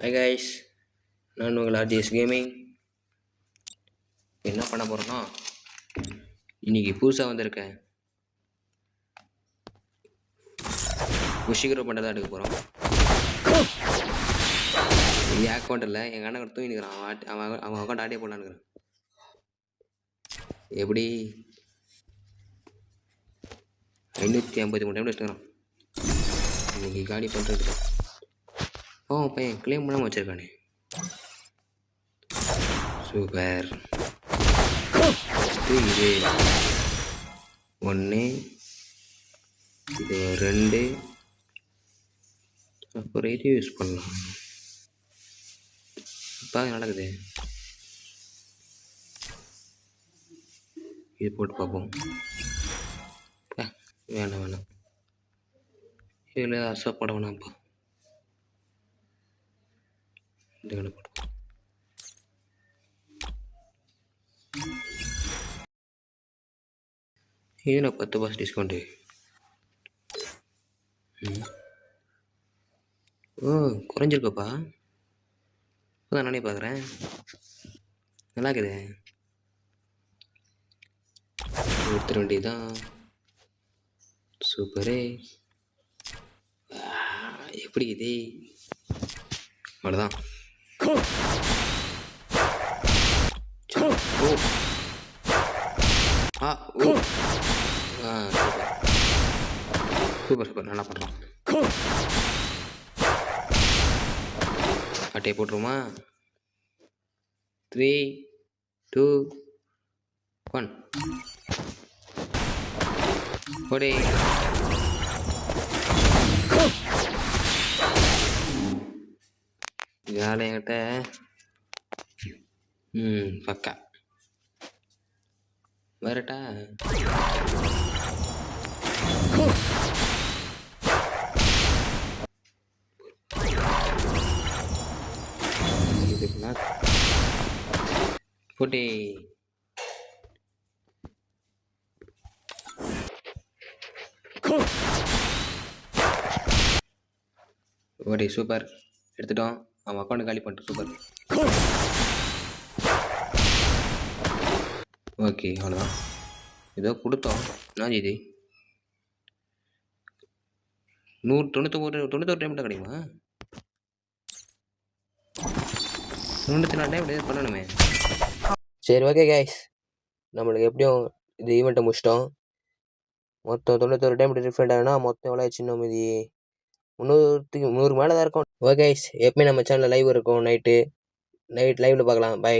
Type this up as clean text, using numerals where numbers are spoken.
Hi guys, நான் உங்கள் RGS gaming. என்ன பண்ண போகிறோன்னா, இன்றைக்கி புதுசாக வந்திருக்கேன் உஷிகரோ பண்ண தான் எடுக்க போகிறோம். என் அக்கௌண்ட் இல்லை, எங்கள் அண்ணன் தூங்கினுக்கிறான். அவன் அக்கௌண்ட் ஆடியே போடலான்னுக்கிறான். எப்படி 553 டைம் வச்சுக்கிறான். இன்றைக்கி காலி பண்ணுறதுக்கு பையன் கிளைம் பண்ணாமல் வச்சுருக்கானே. சூப்பர். இது 1, இது 2, அப்புறம் இது யூஸ் பண்ணலாம். இப்போ நடக்குது, இது போட்டு பார்ப்போம். வேணாம் இதில் அசப்பட வேணாம்ப்பா. இந்த கடை போட்டு இது நான் 10% டிஸ்கவுண்ட்டு. குறைஞ்சிருக்கப்பா. இப்போதான் நானே பார்க்குறேன். நல்லா இருக்குது. எடுத்துட வேண்டியதுதான். சூப்பரே. எப்படி இது? அவ்வளோதான். சூப்பர் நல்லா பண்ணுறோம். அட்டையை போட்டுருமா? 3, 2, 1 போடே. வேலை என்கிட்ட பக்கா வரட்டா. போட்டே. ஓடே சூப்பர். எடுத்துட்டோம். அவன் அக்கௌண்ட் காலி பண்ணிட்டு சூப்பர். ஓகே அவ்வளோதான். ஏதோ கொடுத்தோம். நான் இது 191 டைம் தான் கிடைக்குமா? 94 டைம் எதாவது பண்ணணுமே. சரி ஓகே கைஸ், நம்மளுக்கு எப்படியும் இது ஈவெண்ட்டை முடிச்சிட்டோம். மொத்தம் 91 டைம் ரிஃபண்ட் ஆகுனா மொத்தம் எவ்வளோ சின்ன மீதி 300 மேலே தான் இருக்கும். ஓகே கைஸ், எப்பவுமே நம்ம சேனலில் லைவ் இருக்கும். நைட் லைவில் பார்க்கலாம். பை.